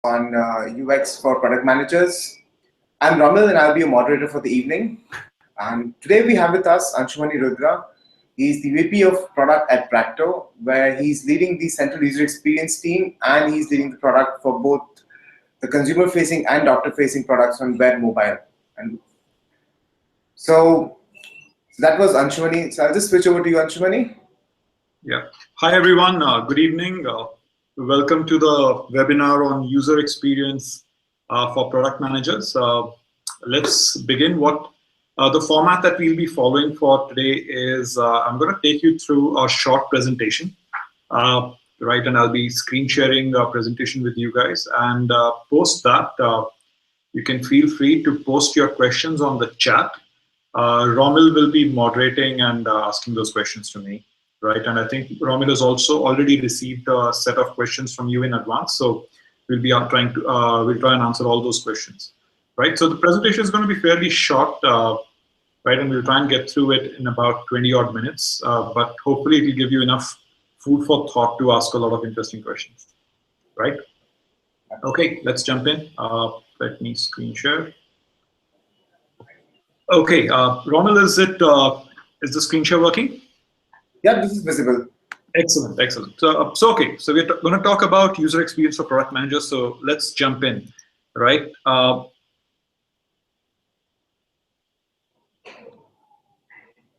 on UX for product managers. I'm Ramil and I'll be a moderator for the evening. And today we have with us Anshumani Ruddra. He's the VP of product at Practo, where he's leading the central user experience team and he's leading the product for both the consumer-facing and doctor-facing products on web, mobile. And so that was Anshumani. So I'll just switch over to you, Anshumani. Yeah. Hi, everyone. Good evening. Welcome to the webinar on user experience for product managers. Let's begin. The format that we'll be following for today is I'm going to take you through a short presentation, right? And I'll be screen sharing a presentation with you guys. And post that, you can feel free to post your questions on the chat. Romil will be moderating and asking those questions to me. Right, and I think Romil has also already received a set of questions from you in advance, so we'll be trying to we'll try and answer all those questions. Right, so the presentation is going to be fairly short, right, and we'll try and get through it in about 20 odd minutes, but hopefully it will give you enough food for thought to ask a lot of interesting questions. Right? Okay, let's jump in. Let me screen share. Okay, Romil, is the screen share working? Yeah, this is visible. Excellent, excellent. So okay, so we're going to talk about user experience for product managers. So let's jump in, right?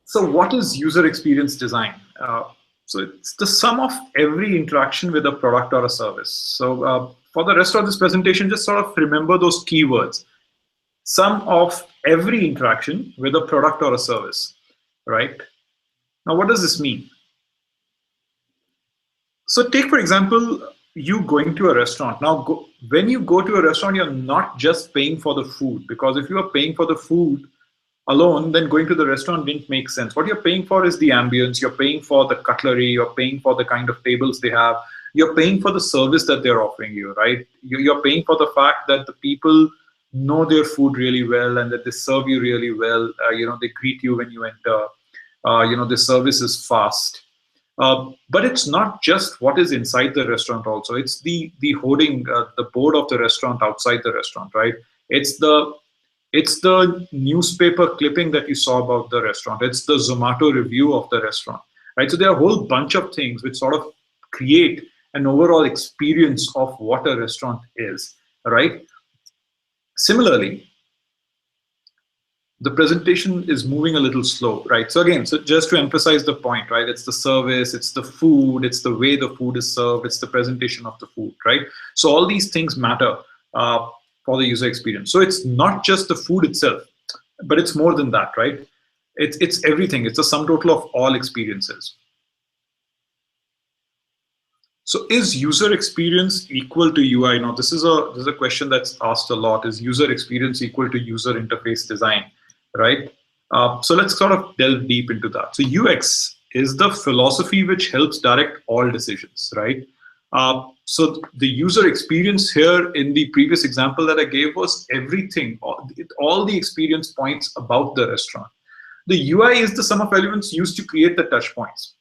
So what is user experience design? So it's the sum of every interaction with a product or a service. So for the rest of this presentation, just sort of remember those keywords. Sum of every interaction with a product or a service, right? Now, what does this mean? So take, for example, you going to a restaurant. Now, when you go to a restaurant, you're not just paying for the food, because if you are paying for the food alone, then going to the restaurant didn't make sense. What you're paying for is the ambience, you're paying for the cutlery, you're paying for the kind of tables they have, you're paying for the service that they're offering you, right? You're paying for the fact that the people know their food really well and that they serve you really well. They greet you when you enter. The service is fast. But it's not just what is inside the restaurant also. It's the hoarding, the board of the restaurant outside the restaurant, right? It's the newspaper clipping that you saw about the restaurant. It's the Zomato review of the restaurant, right? So there are a whole bunch of things which sort of create an overall experience of what a restaurant is, right? Similarly, the presentation is moving a little slow, right? So again, so just to emphasize the point, right? It's the service, it's the food, it's the way the food is served, it's the presentation of the food, right? So all these things matter for the user experience. So it's not just the food itself, but it's more than that, right? It's everything. It's a sum total of all experiences. So is user experience equal to UI? Now, this is a question that's asked a lot. Is user experience equal to user interface design? Right? So let's sort of delve deep into that. So UX is the philosophy which helps direct all decisions, right? So the user experience here in the previous example that I gave was everything, all the experience points about the restaurant. The UI is the sum of elements used to create the touch points,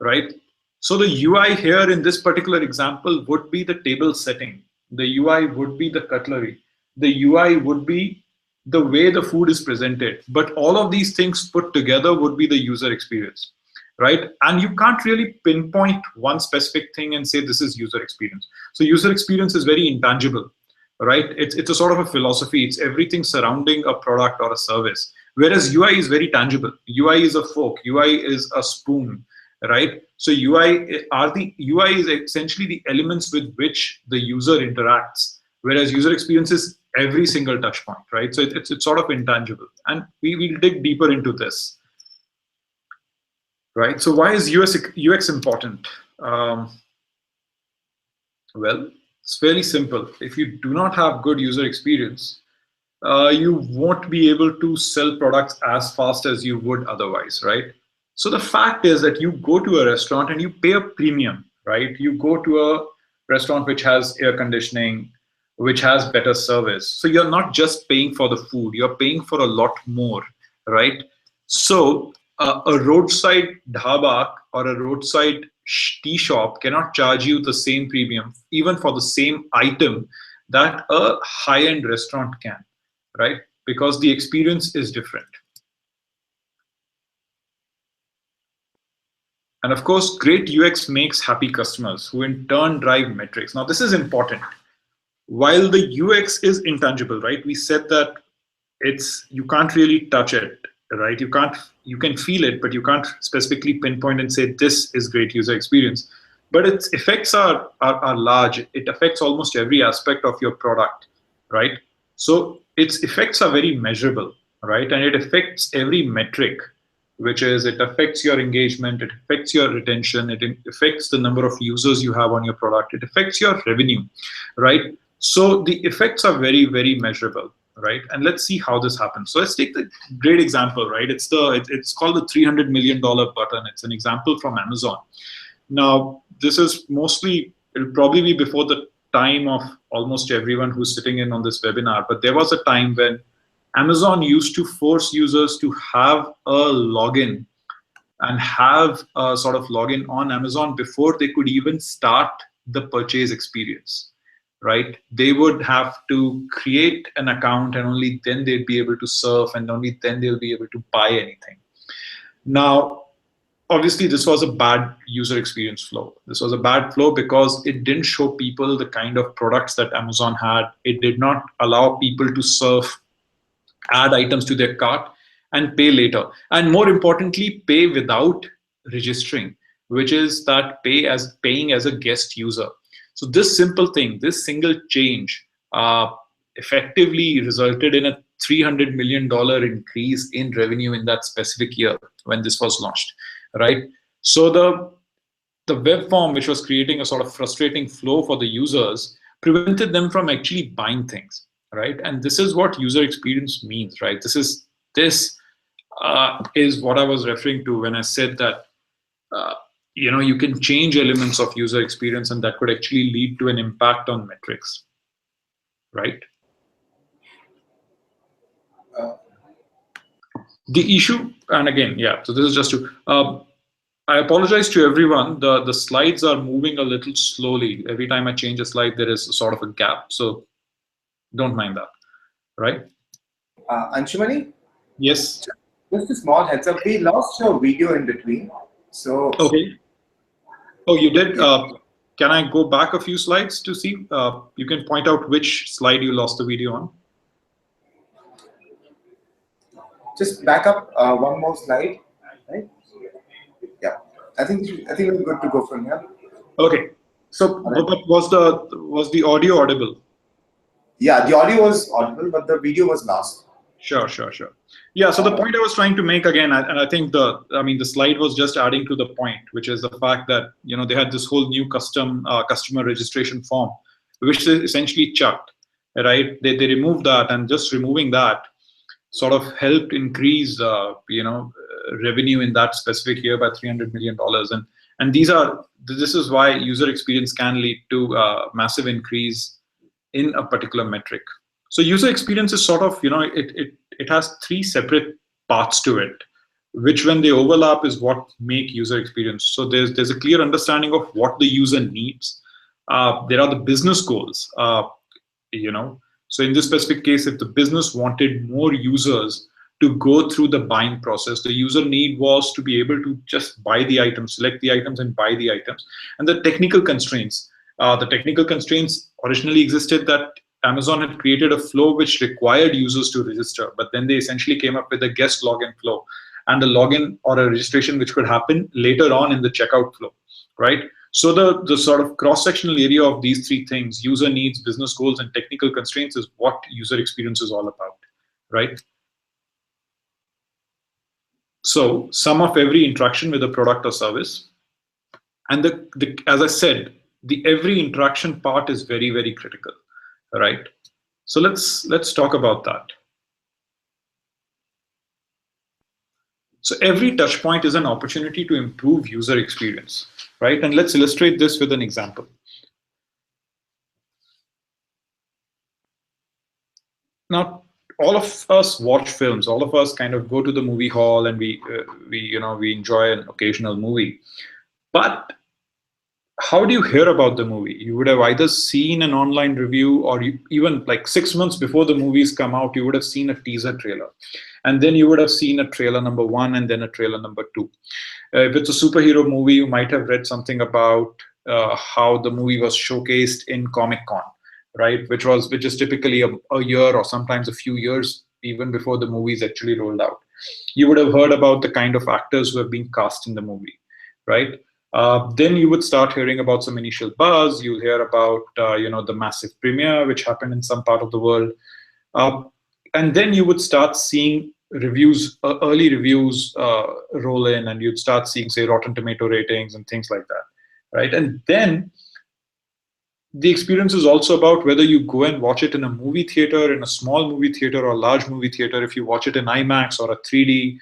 right? So the UI here in this particular example would be the table setting. The UI would be the cutlery. The UI would be the way the food is presented. But all of these things put together would be the user experience, right? And you can't really pinpoint one specific thing and say this is user experience. So user experience is very intangible, right? It's a sort of a philosophy. It's everything surrounding a product or a service. Whereas UI is very tangible. UI is a fork. UI is a spoon, right? So UI is essentially the elements with which the user interacts, whereas user experience is every single touch point, right? So it's sort of intangible, and we will dig deeper into this, right? So why is UX important? Well, it's fairly simple. If you do not have good user experience, you won't be able to sell products as fast as you would otherwise, right? So the fact is that you go to a restaurant and you pay a premium, right? You go to a restaurant which has air conditioning, which has better service. So you're not just paying for the food, you're paying for a lot more, right? So a roadside dhaba or a roadside tea shop cannot charge you the same premium, even for the same item, that a high-end restaurant can, right? Because the experience is different. And of course, great UX makes happy customers who in turn drive metrics. Now, this is important. While the UX is intangible, right? We said that you can't really touch it, right? You can feel it, but you can't specifically pinpoint and say this is great user experience. But its effects are large. It affects almost every aspect of your product, right? So its effects are very measurable, right? And it affects every metric, which is it affects your engagement, it affects your retention, it affects the number of users you have on your product, it affects your revenue, right? So the effects are very, very measurable, right? And let's see how this happens. So let's take the great example, right? It's called the $300 million button. It's an example from Amazon. Now, this is mostly, it'll probably be before the time of almost everyone who's sitting in on this webinar, but there was a time when Amazon used to force users to have a login and have a sort of login on Amazon before they could even start the purchase experience, right? They would have to create an account and only then they'd be able to surf and only then they'll be able to buy anything. Now, obviously, this was a bad user experience flow. This was a bad flow because it didn't show people the kind of products that Amazon had. It did not allow people to surf, add items to their cart, and pay later. And more importantly, pay without registering, which is that paying as a guest user. So this simple thing, this single change, effectively resulted in a $300 million increase in revenue in that specific year when this was launched, right? So the web form, which was creating a sort of frustrating flow for the users, prevented them from actually buying things, right? And this is what user experience means, right? This is what I was referring to when I said that you can change elements of user experience and that could actually lead to an impact on metrics, right? The issue, and again, yeah, so this is just to, I apologize to everyone. The slides are moving a little slowly. Every time I change a slide, there is a sort of a gap. So don't mind that, right? Anshumani? Yes. Just a small heads up. We lost your video in between. So. Okay. Oh, you did? Can I go back a few slides to see? You can point out which slide you lost the video on. Just back up one more slide, right? Yeah, I think we're good to go from here. Okay. So, right. But was the audio audible? Yeah, the audio was audible, but the video was lost. Sure. Yeah. So the point I was trying to make again, and I think the slide was just adding to the point, which is the fact that they had this whole new customer registration form, which they essentially chucked, right? They removed that, and just removing that sort of helped increase revenue in that specific year by $300 million. And this is why user experience can lead to a massive increase in a particular metric. So user experience is sort of, it has three separate parts to it, which when they overlap is what make user experience. So there's a clear understanding of what the user needs. There are the business goals, So in this specific case, if the business wanted more users to go through the buying process, the user need was to be able to just buy the items, select the items and buy the items. And the technical constraints originally existed that Amazon had created a flow which required users to register, but then they essentially came up with a guest login flow and a login or a registration which could happen later on in the checkout flow, right? So the sort of cross-sectional area of these three things, user needs, business goals, and technical constraints, is what user experience is all about, right? So sum of every interaction with a product or service. And as I said, the every interaction part is very, very critical, right? So let's talk about that. So every touch point is an opportunity to improve user experience, right? And let's illustrate this with an example. Now, all of us watch films. All of us kind of go to the movie hall and we enjoy an occasional movie. But how do you hear about the movie? You would have either seen an online review, or even like 6 months before the movies come out, you would have seen a teaser trailer. And then you would have seen a trailer number one and then a trailer number two. If it's a superhero movie, you might have read something about how the movie was showcased in Comic Con, right? Which is typically a year or sometimes a few years even before the movies actually rolled out. You would have heard about the kind of actors who have been cast in the movie, right? Then you would start hearing about some initial buzz. You'll hear about the massive premiere which happened in some part of the world, uh, and then you would start seeing reviews, early reviews roll in, and you'd start seeing, say, Rotten Tomato ratings and things like that, right? And then the experience is also about whether you go and watch it in a movie theater, in a small movie theater or a large movie theater, if you watch it in IMAX or a 3D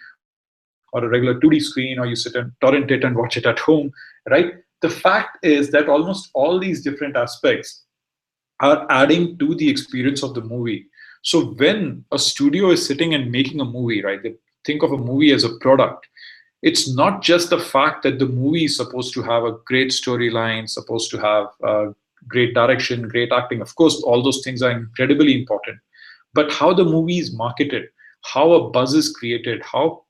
or a regular 2D screen, or you sit and torrent it and watch it at home, right? The fact is that almost all these different aspects are adding to the experience of the movie. So when a studio is sitting and making a movie, right, they think of a movie as a product. It's not just the fact that the movie is supposed to have a great storyline, supposed to have great direction, great acting. Of course, all those things are incredibly important. But how the movie is marketed, how a buzz is created, how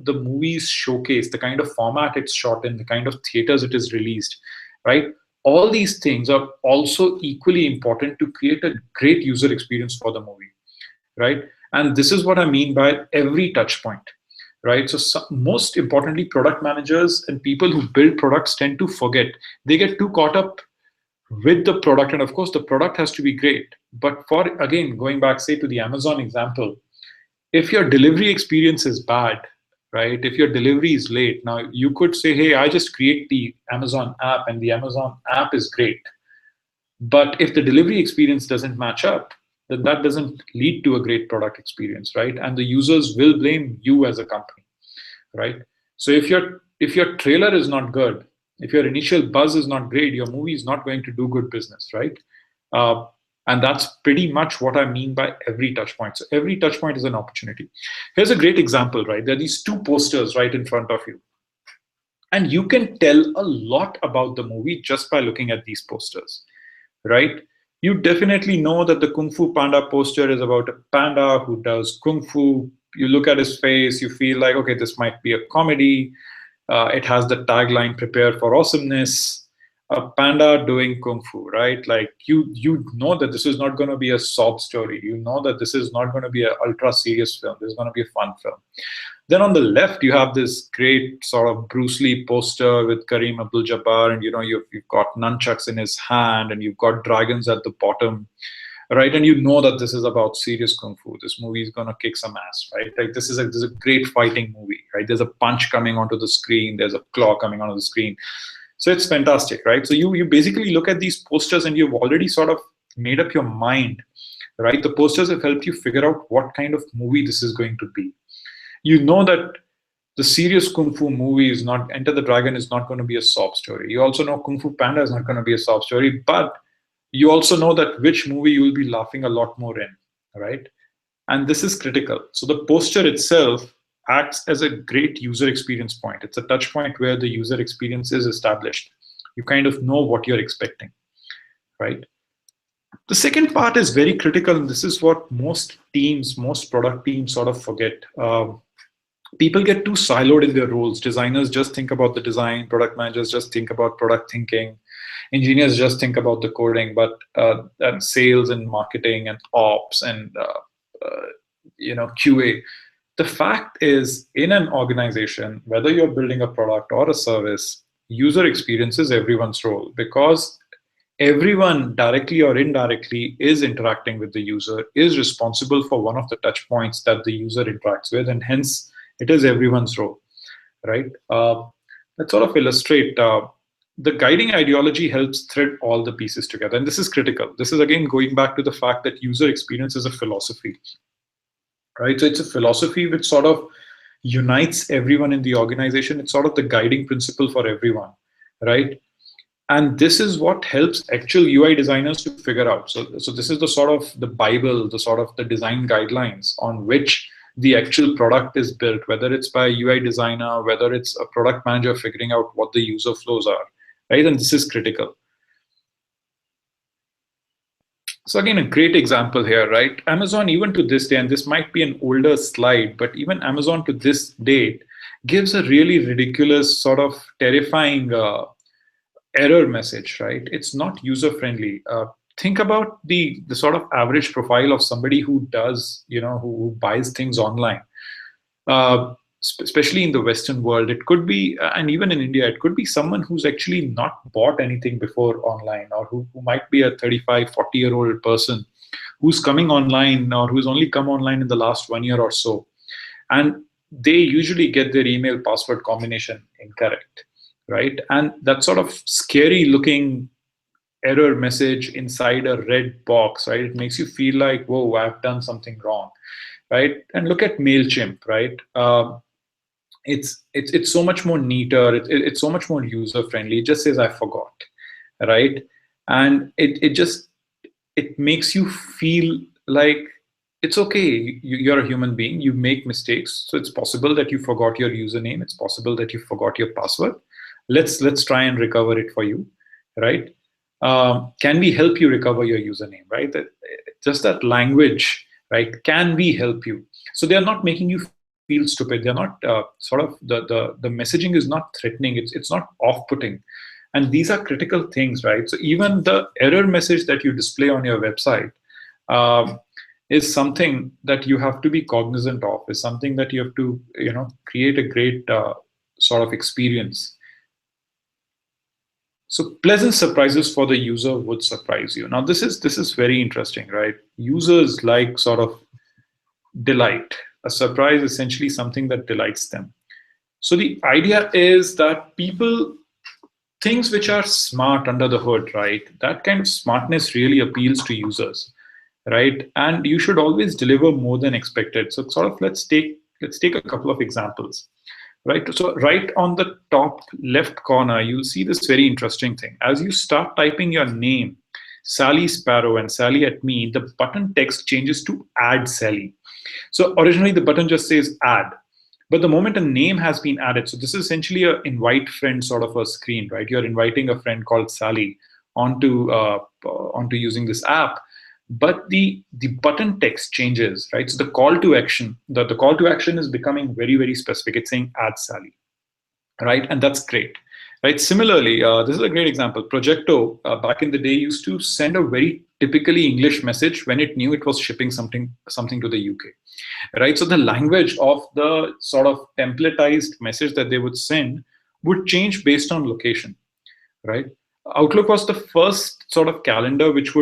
the movie is showcased, the kind of format it's shot in, the kind of theaters it is released, right? All these things are also equally important to create a great user experience for the movie, right? And this is what I mean by every touch point, right? So most importantly, product managers and people who build products tend to forget. They get too caught up with the product, and of course the product has to be great. But for, again, going back, say, to the Amazon example, if your delivery experience is bad, right, if your delivery is late, now you could say, hey, I just create the Amazon app and the Amazon app is great. But if the delivery experience doesn't match up, then that doesn't lead to a great product experience, right? And the users will blame you as a company, right? So if your trailer is not good, if your initial buzz is not great, your movie is not going to do good business, right? Uh, and that's pretty much what I mean by every touch point. So every touch point is an opportunity. Here's a great example, right? There are these two posters right in front of you. And you can tell a lot about the movie just by looking at these posters, right? You definitely know that the Kung Fu Panda poster is about a panda who does Kung Fu. You look at his face, you feel like, okay, this might be a comedy. It has the tagline, prepare for awesomeness. A panda doing Kung Fu, right? Like you know that this is not going to be a sob story. You know that this is not going to be an ultra serious film. This is going to be a fun film. Then on the left, you have this great sort of Bruce Lee poster with Kareem Abdul-Jabbar, and you've got nunchucks in his hand, and you've got dragons at the bottom, right? And you know that this is about serious kung fu. This movie is gonna kick some ass, right? Like this is a great fighting movie, right? There's a punch coming onto the screen, there's a claw coming onto the screen, so it's fantastic, right? So you basically look at these posters and you've already sort of made up your mind, right? The posters have helped you figure out what kind of movie this is going to be. You know that the serious kung fu movie is not, Enter the Dragon is not going to be a sob story. You also know Kung Fu Panda is not going to be a sob story, but you also know that which movie you will be laughing a lot more in, right? And this is critical. So the poster itself acts as a great user experience point. It's a touch point where the user experience is established. You kind of know what you're expecting, right? The second part is very critical, and this is what most teams, most product teams sort of forget. People get too siloed in their roles. Designers just think about the design, product managers just think about product thinking, engineers just think about the coding, but and sales and marketing and ops and QA. The fact is, in an organization, whether you're building a product or a service, user experience is everyone's role, because everyone, directly or indirectly, is interacting with the user, is responsible for one of the touch points that the user interacts with, and hence it is everyone's role, right? Let's sort of illustrate. The guiding ideology helps thread all the pieces together, and this is critical. This is again going back to the fact that user experience is a philosophy, right? So it's a philosophy which sort of unites everyone in the organization. It's sort of the guiding principle for everyone, right? And this is what helps actual UI designers to figure out. So this is the sort of the Bible, the sort of the design guidelines on which the actual product is built, whether it's by a UI designer, whether it's a product manager figuring out what the user flows are, right? And this is critical. So again, a great example here, right? Amazon, even to this day, and this might be an older slide, but even Amazon to this date gives a really ridiculous, sort of terrifying error message, right? It's not user friendly. Think about the sort of average profile of somebody who does, who buys things online. Especially in the Western world, it could be, and even in India, it could be someone who's actually not bought anything before online, or who might be a 35, 40-year-old person who's coming online, or who's only come online in the last 1 year or so. And they usually get their email password combination incorrect, right? And that sort of scary looking error message inside a red box, right? It makes you feel like, whoa, I've done something wrong, right? And look at MailChimp, right? It's so much more neater. It's so much more user friendly. It just says I forgot, right? And it makes you feel like it's okay. You're a human being. You make mistakes, so it's possible that you forgot your username. It's possible that you forgot your password. Let's try and recover it for you, right? Can we help you recover your username, right? Just that language, right? Can we help you? So they are not making you feel stupid. They're not sort of the messaging is not threatening. It's not off-putting, and these are critical things, right? So even the error message that you display on your website is something that you have to be cognizant of. Is something that you have to create a great sort of experience. So pleasant surprises for the user would surprise you. Now this is very interesting, right? Users like sort of delight. A surprise is essentially something that delights them. So the idea is that things which are smart under the hood, right? That kind of smartness really appeals to users, right? And you should always deliver more than expected. So sort of let's take a couple of examples. Right. So right on the top left corner, you'll see this very interesting thing. As you start typing your name, Sally Sparrow and Sally at me, the button text changes to add Sally. So originally the button just says add, but the moment a name has been added, so this is essentially an invite friend sort of a screen, right? You're inviting a friend called Sally onto using this app. But the button text changes, right? So the call to action, the call to action is becoming very, very specific. It's saying add Sally, right? And that's great, right? Similarly, this is a great example. Projecto back in the day used to send a very typically English message when it knew it was shipping something to the UK, right? So the language of the sort of templatized message that they would send would change based on location, right? Outlook was the first sort of calendar which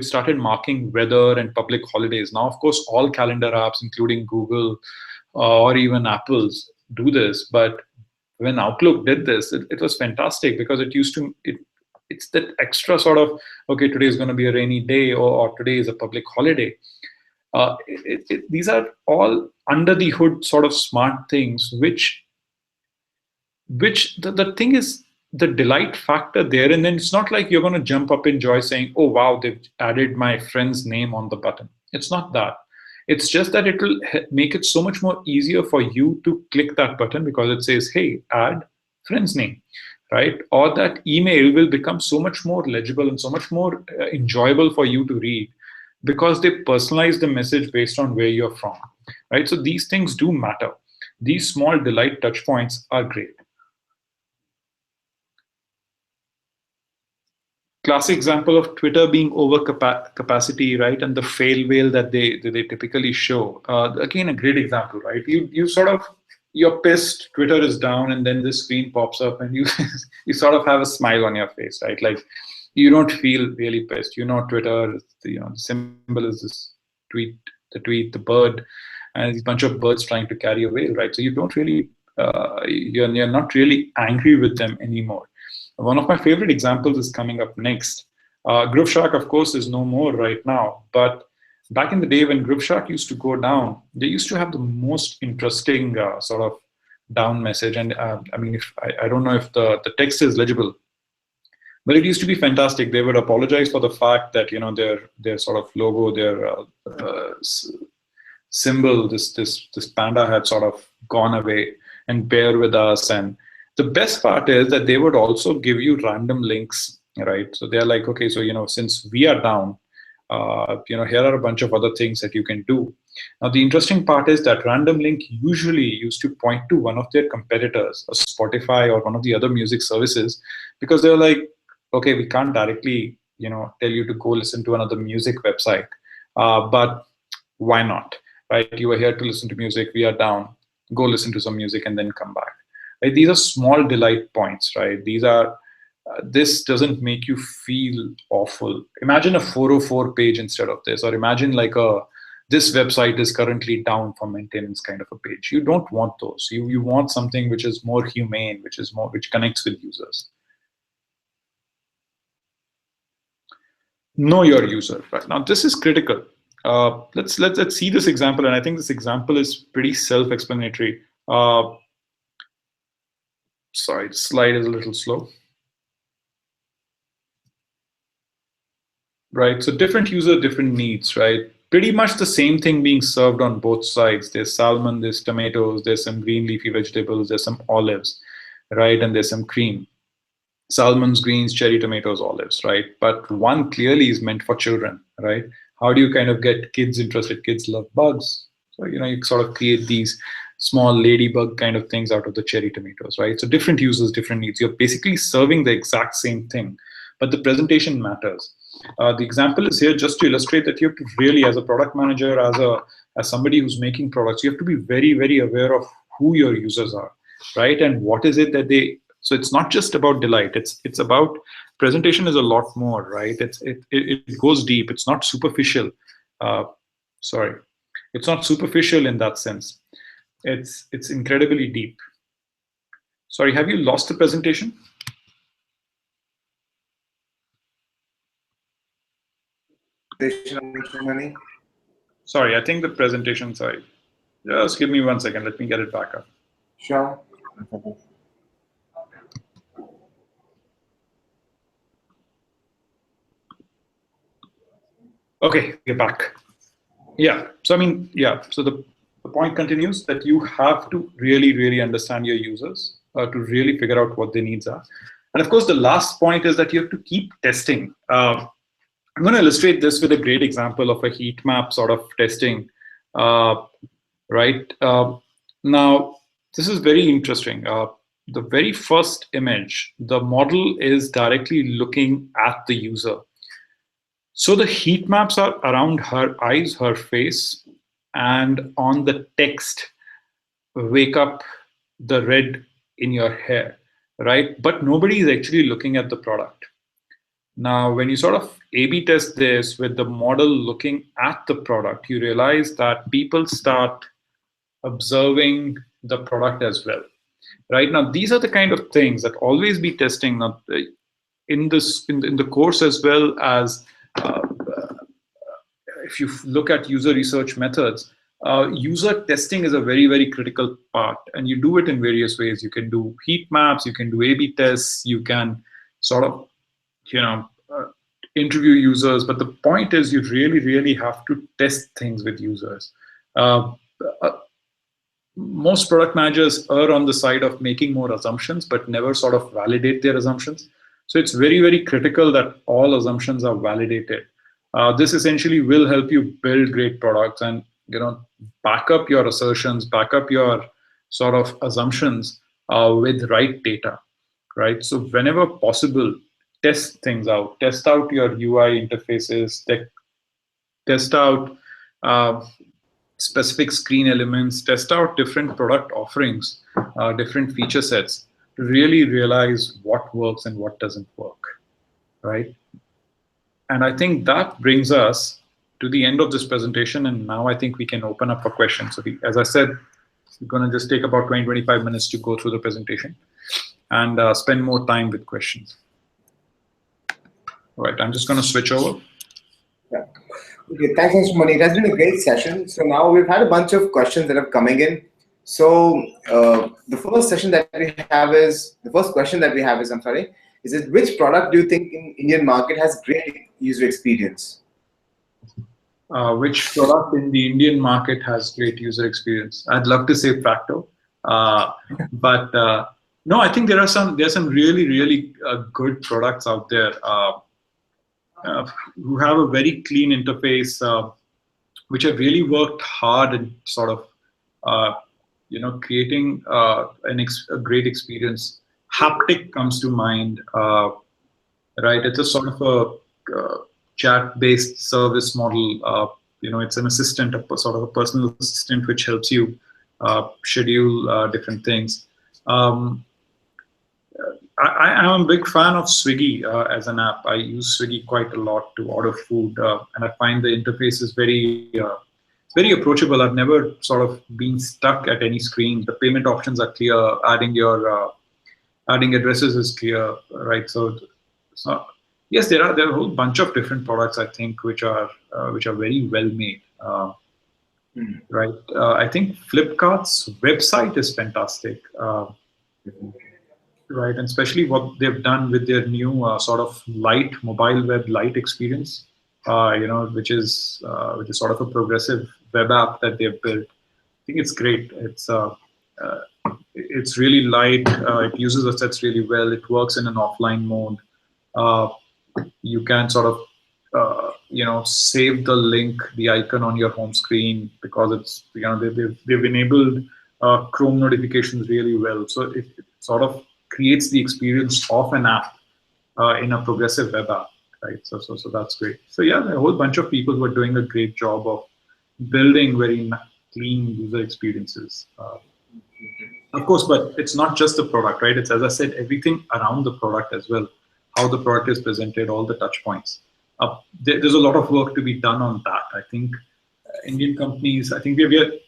started marking weather and public holidays. Now, of course, all calendar apps, including Google or even Apple's, do this. But when Outlook did this, it was fantastic because it's that extra sort of, okay, today is going to be a rainy day, or today is a public holiday. These are all under the hood sort of smart things, which the thing is, the delight factor there, and then it's not like you're going to jump up in joy saying, oh wow, they've added my friend's name on the button. It's not that. It's just that it will make it so much more easier for you to click that button because it says, hey, add friend's name, right? Or that email will become so much more legible and so much more enjoyable for you to read because they personalize the message based on where you're from, right? So these things do matter. These small delight touch points are great. Classic example of Twitter being over capacity, right? And the fail whale that they typically show. Again, a great example, right? You're pissed, Twitter is down, and then this screen pops up, and you you sort of have a smile on your face, right? Like you don't feel really pissed. Twitter, the symbol is this the bird, and a bunch of birds trying to carry a whale, right? So you don't really, you're not really angry with them anymore. One of my favorite examples is coming up next. GroupShark, of course, is no more right now. But back in the day when GroupShark used to go down, they used to have the most interesting sort of down message. And I mean, I don't know if the text is legible, but it used to be fantastic. They would apologize for the fact that their sort of logo, their symbol, this panda had sort of gone away, and bear with us, and The best part is that they would also give you random links, right? So they're like, okay, so since we are down, here are a bunch of other things that you can do. Now, the interesting part is that random link usually used to point to one of their competitors, a Spotify or one of the other music services, because they're like, okay, we can't directly, tell you to go listen to another music website, but why not, right? You are here to listen to music, we are down, go listen to some music and then come back. Right? These are small delight points, right? These are this doesn't make you feel awful. Imagine a 404 page instead of this, or imagine like this website is currently down for maintenance kind of a page. You don't want those. You want something which is more humane, which connects with users. Know your user. Right now, this is critical. Let's see this example, and I think this example is pretty self-explanatory. Sorry, the slide is a little slow. Right, so different user, different needs, right? Pretty much the same thing being served on both sides. There's salmon, there's tomatoes, there's some green leafy vegetables, there's some olives, right? And there's some cream. Salmons, greens, cherry tomatoes, olives, right? But one clearly is meant for children, right? How do you kind of get kids interested? Kids love bugs. So, you sort of create these small ladybug kind of things out of the cherry tomatoes, right? So different users, different needs. You're basically serving the exact same thing, but the presentation matters. The example is here just to illustrate that you have to really, as a product manager, as somebody who's making products, you have to be very, very aware of who your users are, right? And what is it that they. So it's not just about delight. It's about presentation is a lot more, right? It goes deep. It's not superficial. Sorry, it's not superficial in that sense. It's incredibly deep. Sorry, have you lost the presentation? Sorry, I think the presentation side. Just give me 1 second. Let me get it back up. Sure. Okay, we're back. Yeah. So I mean, yeah. So the point continues that you have to really, really understand your users to really figure out what their needs are. And of course, the last point is that you have to keep testing. I'm going to illustrate this with a great example of a heat map sort of testing, right? Now, this is very interesting. The very first image, the model is directly looking at the user. So the heat maps are around her eyes, her face, and on the text, wake up the red in your hair, right? But nobody is actually looking at the product. Now, when you sort of A/B test this with the model looking at the product, you realize that people start observing the product as well, right? Now, these are the kind of things that always be testing now, in the course as well as if you look at user research methods, user testing is a very, very critical part, and you do it in various ways. You can do heat maps, you can do A/B tests, you can sort of, interview users. But the point is, you really, really have to test things with users. Most product managers err on the side of making more assumptions, but never sort of validate their assumptions. So it's very, very critical that all assumptions are validated. This essentially will help you build great products and back up your assertions, back up your sort of assumptions with right data, right? So whenever possible, test things out. Test out your UI interfaces. Test out specific screen elements. Test out different product offerings, different feature sets to really realize what works and what doesn't work, right? And I think that brings us to the end of this presentation. And now I think we can open up for questions. So as I said, we're going to just take about 20-25 minutes to go through the presentation and spend more time with questions. All right, I'm just going to switch over. Yeah. Okay, thanks, Anshumani. It has been a great session. So now we've had a bunch of questions that are coming in. So the first question that we have is, which product do you think in Indian market has great user experience? Which product in the Indian market has great user experience? I'd love to say Practo, but No, I think there's some really really good products out there who have a very clean interface, which have really worked hard and sort of uh, creating a great experience. Haptic comes to mind, right? It's a sort of a chat-based service model. It's an assistant, sort of a personal assistant, which helps you schedule different things. Um, I am a big fan of Swiggy as an app. I use Swiggy quite a lot to order food, and I find the interface is it's very approachable. I've never sort of been stuck at any screen. The payment options are clear. Adding addresses is clear, right? So yes, there are a whole bunch of different products I think which are very well made. Right. I think Flipkart's website is fantastic. Right, and especially what they've done with their new sort of light mobile web light experience, which is sort of a progressive web app that they've built. I think it's great. Uh, it's really light. It uses assets really well. It works in an offline mode. Uh, you can sort of save the link, the icon on your home screen because it's they've enabled Chrome notifications really well. So it sort of creates the experience of an app in a progressive web app, right? So that's great. So yeah, there are a whole bunch of people who are doing a great job of building very clean user experiences. Of course, but it's not just the product, right? It's, as I said, everything around the product as well, how the product is presented, all the touch points. There's a lot of work to be done on that. I think Indian companies, I think we're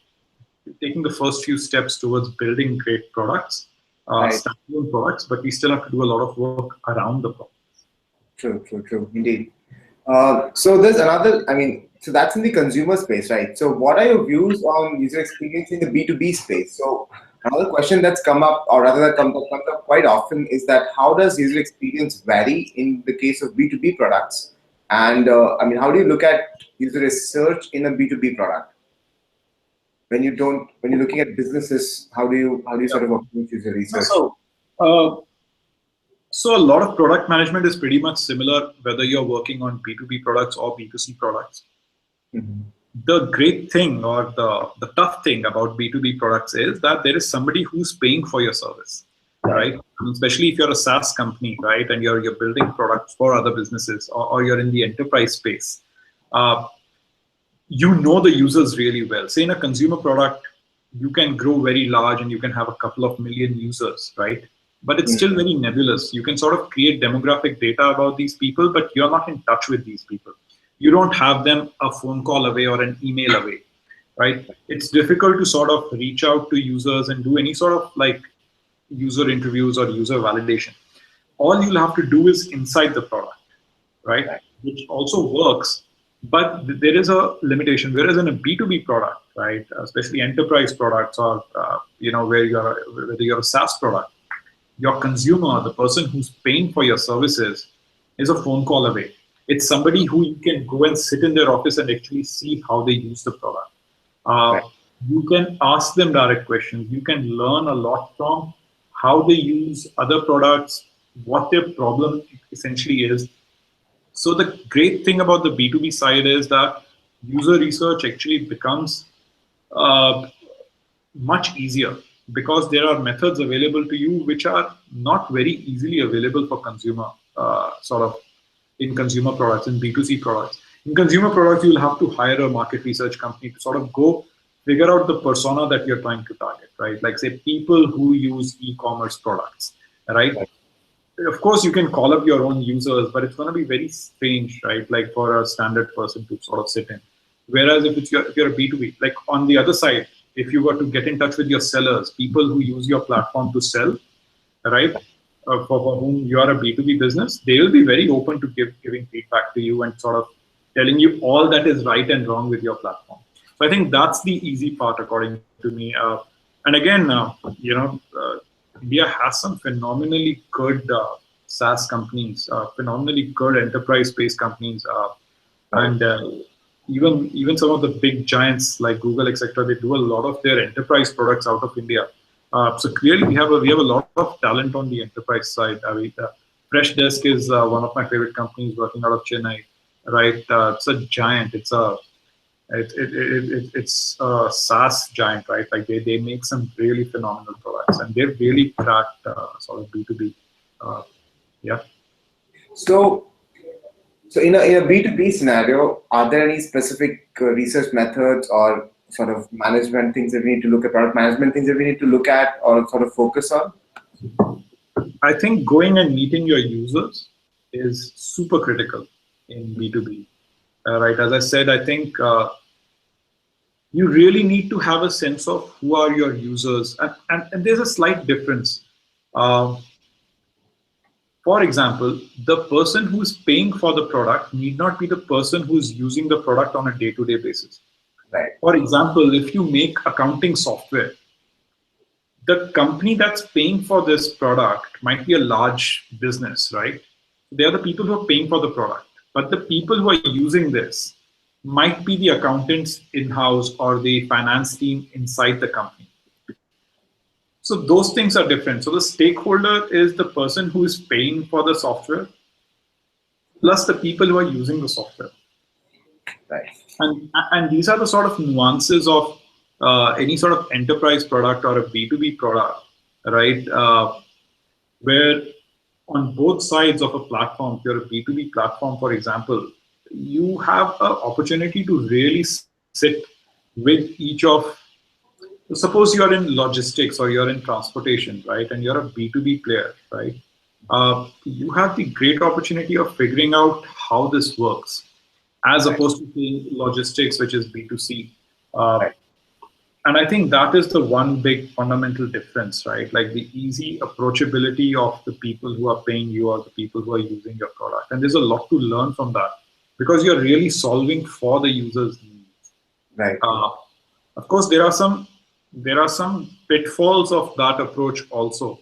taking the first few steps towards building great products, Right. standalone products, but we still have to do a lot of work around the product. True, indeed. So there's another, so that's in the consumer space, right? So what are your views on user experience in the B2B space? So another question that's come up, or rather that comes up quite often, is that how does user experience vary in the case of B2B products? And how do you look at user research in a B2B product? When you're looking at businesses, how do you sort of approach user research? Uh, So a lot of product management is pretty much similar whether you're working on B2B products or B2C products. Mm-hmm. The great thing or the tough thing about B2B products is that there is somebody who's paying for your service, right? Especially if you're a SaaS company, right? And you're building products for other businesses or you're in the enterprise space. You know the users really well. Say in a consumer product, you can grow very large and you can have a couple of million users, right? But it's still very nebulous. You can sort of create demographic data about these people, but you're not in touch with these people. You don't have them a phone call away or an email away, right? It's difficult to sort of reach out to users and do any sort of like user interviews or user validation. All you'll have to do is inside the product, right? Which also works, but there is a limitation. Whereas in a B2B product, right, especially enterprise products or whether you're a SaaS product, your consumer, the person who's paying for your services, is a phone call away. It's somebody who you can go and sit in their office and actually see how they use the product. You can ask them direct questions. You can learn a lot from how they use other products, what their problem essentially is. So the great thing about the B2B side is that user research actually becomes uh, much easier because there are methods available to you which are not very easily available for consumer sort of in consumer products, in B2C products. In consumer products, you'll have to hire a market research company to sort of go figure out the persona that you're trying to target, right? Like say people who use e-commerce products, right? Of course, you can call up your own users, but it's going to be very strange, right? Like for a standard person to sort of sit in. Whereas if you're a B2B, like on the other side, if you were to get in touch with your sellers, people who use your platform to sell, right? For whom you are a B2B business, they will be very open to giving feedback to you and sort of telling you all that is right and wrong with your platform. So I think that's the easy part, according to me. And again, India has some phenomenally good SaaS companies, phenomenally good enterprise-based companies, and even some of the big giants like Google, etc. They do a lot of their enterprise products out of India. So clearly, we have a lot of talent on the enterprise side. I mean, Fresh Desk is one of my favorite companies working out of Chennai, right? It's a giant. It's a SaaS giant, right? Like they make some really phenomenal products, and they've really cracked sort of B2B. Uh, yeah. So, so in a B2B scenario, are there any specific research methods or sort of management things that we need to look at, product management things that we need to look at or sort of focus on? I think going and meeting your users is super critical in B2B. Right. As I said, I think you really need to have a sense of who are your users. And there's a slight difference. Uh, for example, the person who's paying for the product need not be the person who's using the product on a day-to-day basis. Right. For example, if you make accounting software, the company that's paying for this product might be a large business, right? They are the people who are paying for the product. But the people who are using this might be the accountants in-house or the finance team inside the company. So those things are different. So the stakeholder is the person who is paying for the software, plus the people who are using the software. Right. And these are the sort of nuances of any sort of enterprise product or a B2B product, right? Where on both sides of a platform, if you're a B2B platform, for example, you have an opportunity to really sit with each of, suppose you're in logistics or you're in transportation, right? And you're a B2B player, right? You have the great opportunity of figuring out how this works, as opposed to seeing logistics, which is B2C. Right. And I think that is the one big fundamental difference, right? Like the easy approachability of the people who are paying you or the people who are using your product. And there's a lot to learn from that because you're really solving for the user's needs. Right. Of course, there are some pitfalls of that approach also.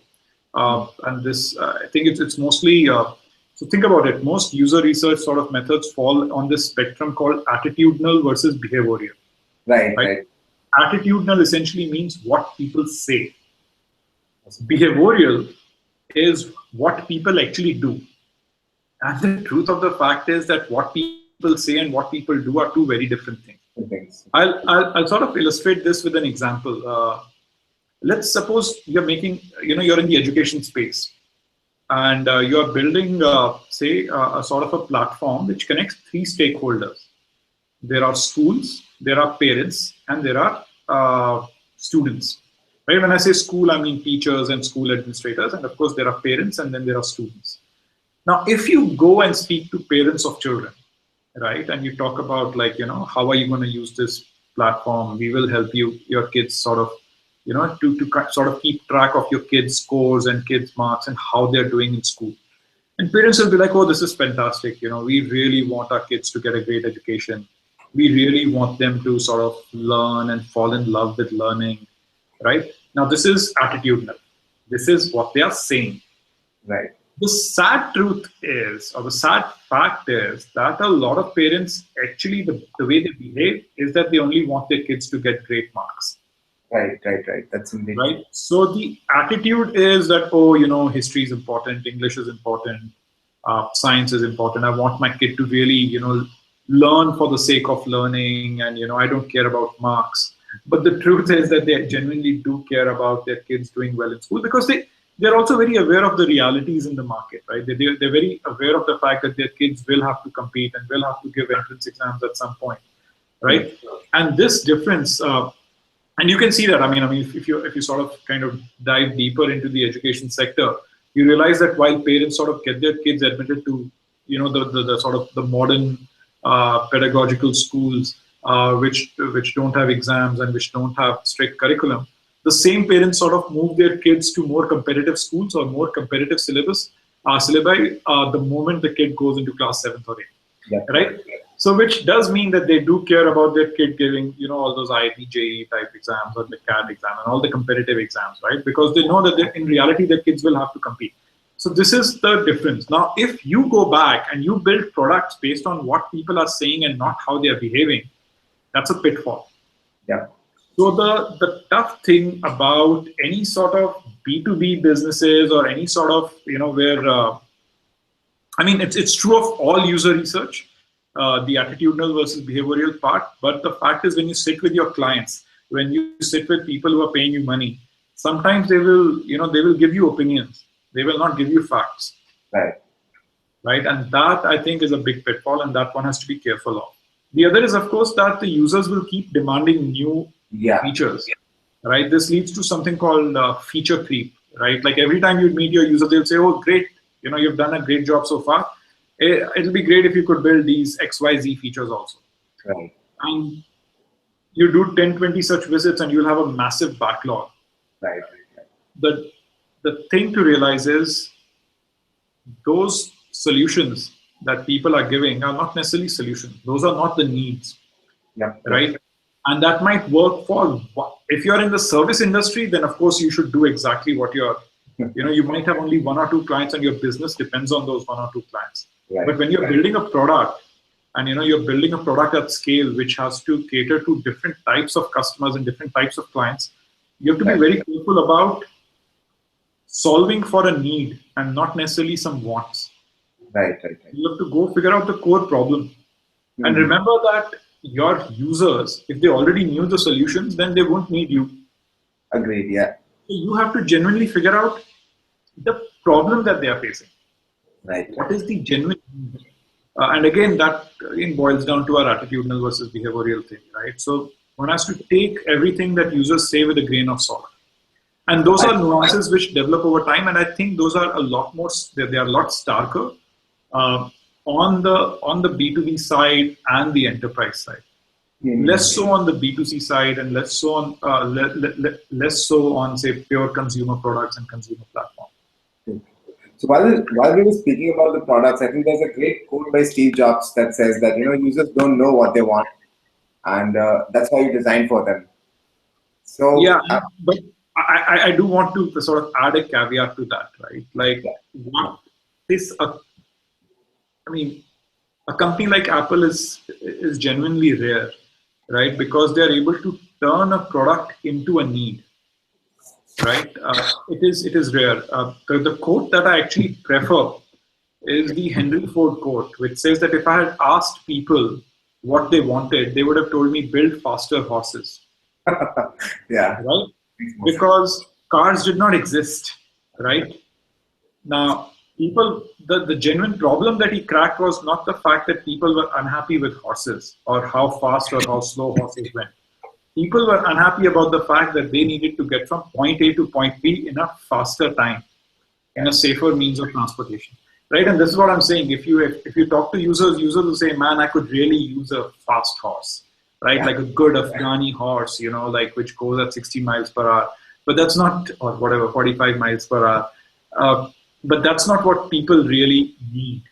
And this, I think it's mostly, so think about it, most user research sort of methods fall on this spectrum called attitudinal versus behavioral. Right. Right. Attitudinal essentially means what people say. Behavioral is what people actually do. And the truth of the fact is that what people say and what people do are two very different things. Thanks. I'll sort of illustrate this with an example. Let's suppose you're making, you're in the education space and you're building, say, a sort of a platform which connects three stakeholders. There are schools, there are parents, and there are students. Right? When I say school, I mean teachers and school administrators, and of course there are parents, and then there are students. Now, if you go and speak to parents of children, right, and you talk about like, how are you going to use this platform? We will help you, your kids sort of, to sort of keep track of your kids' scores and kids' marks and how they're doing in school. And parents will be like, oh, this is fantastic. We really want our kids to get a great education. We really want them to sort of learn and fall in love with learning, right? Now, this is attitudinal. This is what they are saying. Right. The sad truth is, or the sad fact is, that a lot of parents actually, the way they behave is that they only want their kids to get great marks. Right. That's indeed. Right. So the attitude is that, oh, history is important, English is important, science is important. I want my kid to really, learn for the sake of learning, and I don't care about marks. But the truth is that they genuinely do care about their kids doing well in school because they're also very aware of the realities in the market, right? They're very aware of the fact that their kids will have to compete and will have to give entrance exams at some point, right? And this difference, and you can see that. I mean, if you sort of kind of dive deeper into the education sector, you realize that while parents sort of get their kids admitted to, the sort of the modern pedagogical schools, which don't have exams and which don't have strict curriculum, the same parents sort of move their kids to more competitive schools or more competitive syllabi the moment the kid goes into class 7th or 8th, Yeah. right? So which does mean that they do care about their kid giving, all those IIT, JEE type exams or the CAT exam and all the competitive exams, right? Because they know that in reality their kids will have to compete. So this is the difference. Now, if you go back and you build products based on what people are saying and not how they are behaving, that's a pitfall. Yeah. So the tough thing about any sort of B2B businesses or any sort of, where I mean, it's true of all user research, the attitudinal versus behavioral part. But the fact is, when you sit with your clients, when you sit with people who are paying you money, sometimes they will give you opinions. They will not give you facts, Right. right? And that, I think, is a big pitfall, and that one has to be careful of. The other is, of course, that the users will keep demanding new Yeah. features, right? This leads to something called feature creep, right? Like every time you meet your user, they'll say, "Oh, great, you've done a great job so far. It'll be great if you could build these XYZ features also." Right. And you do 10, 20 such visits, and you'll have a massive backlog. Right. The the thing to realize is those solutions that people are giving are not necessarily solutions. Those are not the needs, Yeah. right? And that might work for, if you're in the service industry, then of course you should do exactly what you might have only one or two clients and your business depends on those one or two clients. Right. But when you're building a product and you're building a product at scale, which has to cater to different types of customers and different types of clients, you have to be very careful about solving for a need and not necessarily some wants. Right. You have to go figure out the core problem. And remember that your users, if they already knew the solutions, then they won't need you. Agreed. Yeah. So you have to genuinely figure out the problem that they are facing. Right. What is the genuine need? And again, that again boils down to our attitudinal versus behavioral thing, right? So one has to take everything that users say with a grain of salt. And those are nuances which develop over time. And I think those are a lot more, they are a lot starker on the B2B side and the enterprise side. Less so on the B2C side and less so on less so on, say, pure consumer products and consumer platforms. So while we were speaking about the products, I think there's a great quote by Steve Jobs that says that users don't know what they want, and that's why you design for them. So yeah, but I do want to sort of add a caveat to that, right? Like, what is I mean, a company like Apple is genuinely rare, right? Because they are able to turn a product into a need, right? It is rare. The quote that I actually prefer is the Henry Ford quote, which says that if I had asked people what they wanted, they would have told me build faster horses. Yeah. Right? Because cars did not exist, right? Now, the genuine problem that he cracked was not the fact that people were unhappy with horses or how fast or how slow horses went. People were unhappy about the fact that they needed to get from point A to point B in a faster time, in a safer means of transportation, right? And this is what I'm saying. If you talk to users will say, "Man, I could really use a fast horse, right? Like a good Afghani horse, like which goes at 60 miles per hour." But that's not, or whatever, 45 miles per hour. But that's not what people really need.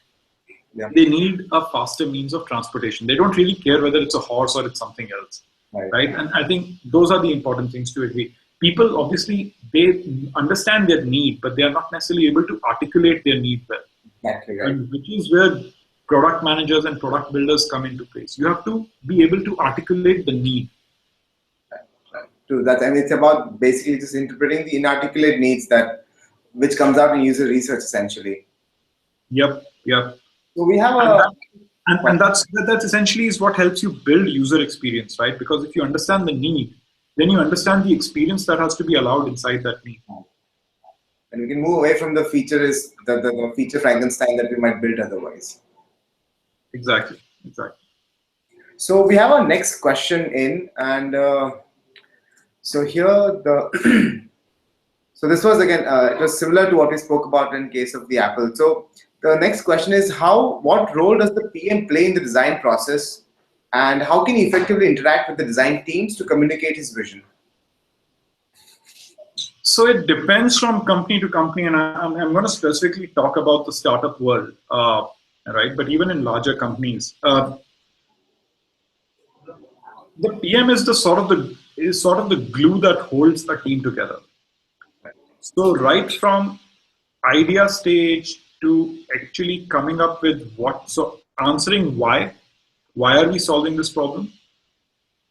Yeah. They need a faster means of transportation. They don't really care whether it's a horse or it's something else, right? And I think those are the important things to agree. People, obviously, they understand their need, but they are not necessarily able to articulate their need well. Exactly, right. And which is where product managers and product builders come into place. You have to be able to articulate the need. True. And it's about basically just interpreting the inarticulate needs which comes out in user research essentially. Yep. So we have and that's essentially is what helps you build user experience, right? Because if you understand the need, then you understand the experience that has to be allowed inside that need. And we can move away from the the feature Frankenstein that we might build otherwise. Exactly. So we have our next question in, and so here so this was again it was similar to what we spoke about in case of the Apple. So the next question is what role does the PM play in the design process, and how can he effectively interact with the design teams to communicate his vision? So it depends from company to company, and I'm going to specifically talk about the startup world, right? But even in larger companies, the PM is sort of the glue that holds a team together. So right from idea stage to actually coming up with answering why are we solving this problem,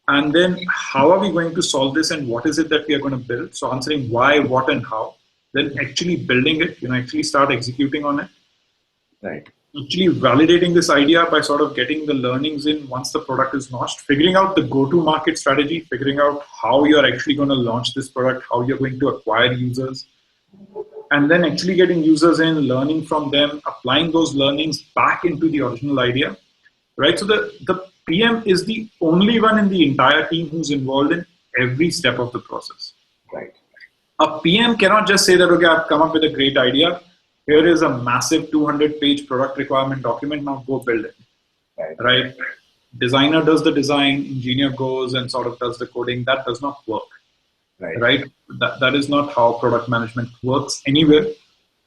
And then how are we going to solve this and what is it that we are going to build? So answering why, what, and how. Then actually building it, actually start executing on it. Right. Actually validating this idea by sort of getting the learnings in once the product is launched, figuring out the go-to-market strategy, figuring out how you're actually going to launch this product, how you're going to acquire users, and then actually getting users in, learning from them, applying those learnings back into the original idea, right? So the PM is the only one in the entire team who's involved in every step of the process. Right. A PM cannot just say that, okay, I've come up with a great idea. Here is a massive 200-page product requirement document. Now go build it. Right? Designer does the design, engineer goes and sort of does the coding. That does not work. Right? That is not how product management works anywhere.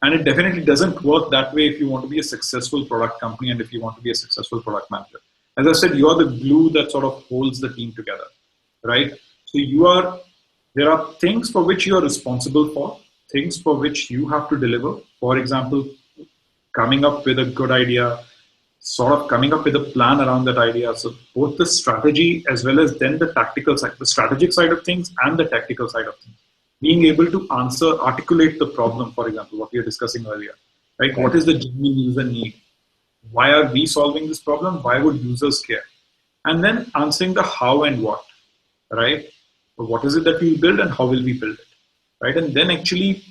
And it definitely doesn't work that way if you want to be a successful product company and if you want to be a successful product manager. As I said, you are the glue that sort of holds the team together. Right? So there are things for which you are responsible for, things for which you have to deliver. For example, coming up with a good idea, sort of coming up with a plan around that idea. So both the strategy as well as then the tactical side, the strategic side of things and the tactical side of things. Being able to articulate the problem, for example, what we were discussing earlier, right? What is the genuine user need? Why are we solving this problem? Why would users care? And then answering the how and what, right? What is it that we build and how will we build it, right? And then actually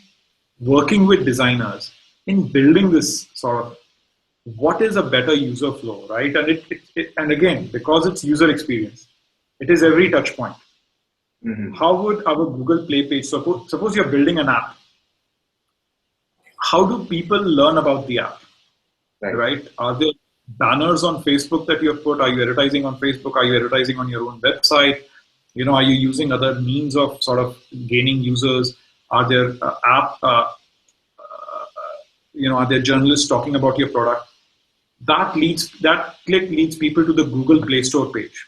working with designers in building this sort of what is a better user flow, right? And and again, because it's user experience, it is every touch point. Mm-hmm. How would our Google Play page, suppose you're building an app, how do people learn about the app, right? Are there banners on Facebook that you have put? Are you advertising on Facebook? Are you advertising on your own website? Are you using other means of sort of gaining users? Are there are there journalists talking about your product? That click leads people to the Google Play Store page,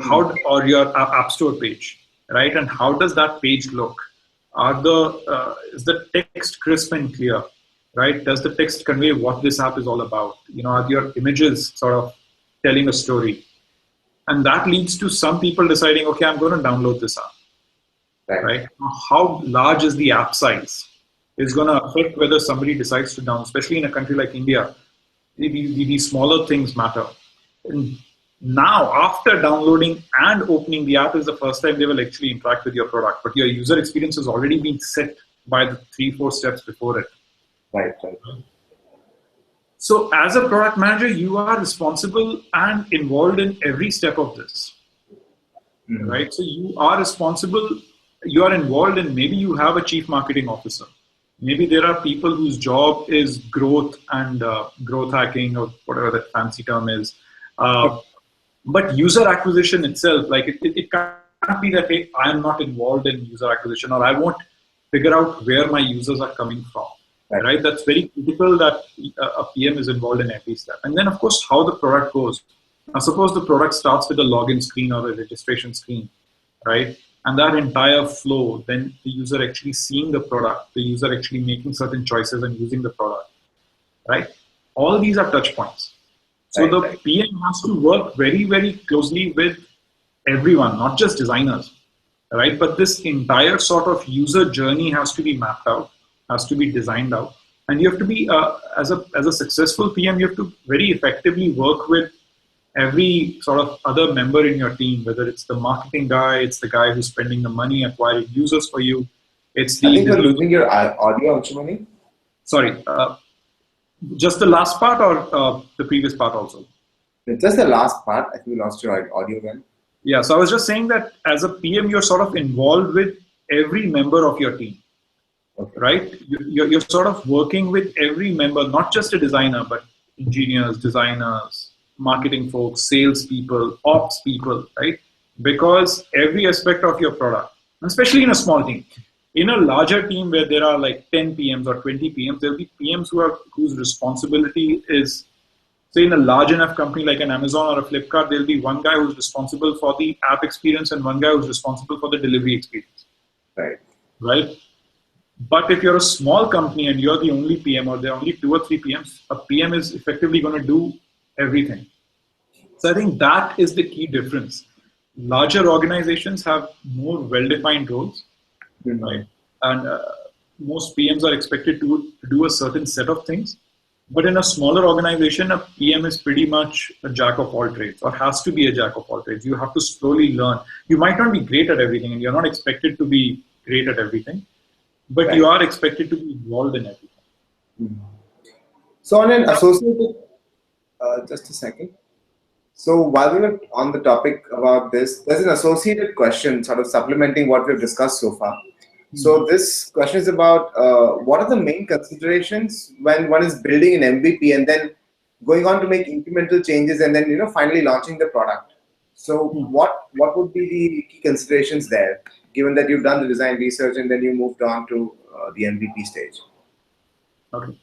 or your App Store page, right? And how does that page look? Is the text crisp and clear, right? Does the text convey what this app is all about? Are your images sort of telling a story? And that leads to some people deciding, okay, I'm going to download this app, right? How large is the app size is going to affect whether somebody decides to download, especially in a country like India. These smaller things matter. And now, after downloading and opening the app is the first time they will actually interact with your product. But your user experience has already been set by the 3-4 steps before it. Right. So as a product manager, you are responsible and involved in every step of this. Mm-hmm. Right? So you are responsible, you are involved in, maybe you have a chief marketing officer. Maybe there are people whose job is growth and growth hacking or whatever that fancy term is. But user acquisition itself, like it can't be that, hey, I am not involved in user acquisition or I won't figure out where my users are coming from. Right? That's very critical that a PM is involved in every step. And then, of course, how the product goes. Now, suppose the product starts with a login screen or a registration screen, right? And that entire flow, then the user actually seeing the product, the user actually making certain choices and using the product, right? All these are touch points. So the PM has to work very, very closely with everyone, not just designers, right? But this entire sort of user journey has to be mapped out, has to be designed out. And you have to be, as a successful PM, you have to very effectively work with every sort of other member in your team, whether it's the marketing guy, it's the guy who's spending the money acquiring users for you. I think you're losing your audio, Anshumani. Sorry, just the last part or the previous part also? Just the last part. I think we lost your audio then. Yeah, so I was just saying that as a PM, you're sort of involved with every member of your team. Okay. Right? You're sort of working with every member, not just a designer, but engineers, designers, marketing folks, sales people, ops people, right? Because every aspect of your product, especially in a small team, in a larger team where there are like 10 PMs or 20 PMs, there'll be PMs whose responsibility is, say in a large enough company like an Amazon or a Flipkart, there'll be one guy who's responsible for the app experience and one guy who's responsible for the delivery experience. Right? But if you're a small company and you're the only PM or there are only 2 or 3 PMs, a PM is effectively going to do everything. So I think that is the key difference. Larger organizations have more well-defined roles, Mhm. right? And most PMs are expected to do a certain set of things. But in a smaller organization, a PM is pretty much a jack of all trades, or has to be a jack of all trades. You have to slowly learn. You might not be great at everything, and you're not expected to be great at everything, but you Right. are expected to be involved in everything. Mhm. So on an associated, just a second. So while we were on the topic about this, there's an associated question sort of supplementing what we've discussed so far. So this question is about what are the main considerations when one is building an MVP and then going on to make incremental changes and then finally launching the product. So what would be the key considerations there, given that you've done the design research and then you moved on to the MVP stage? Okay.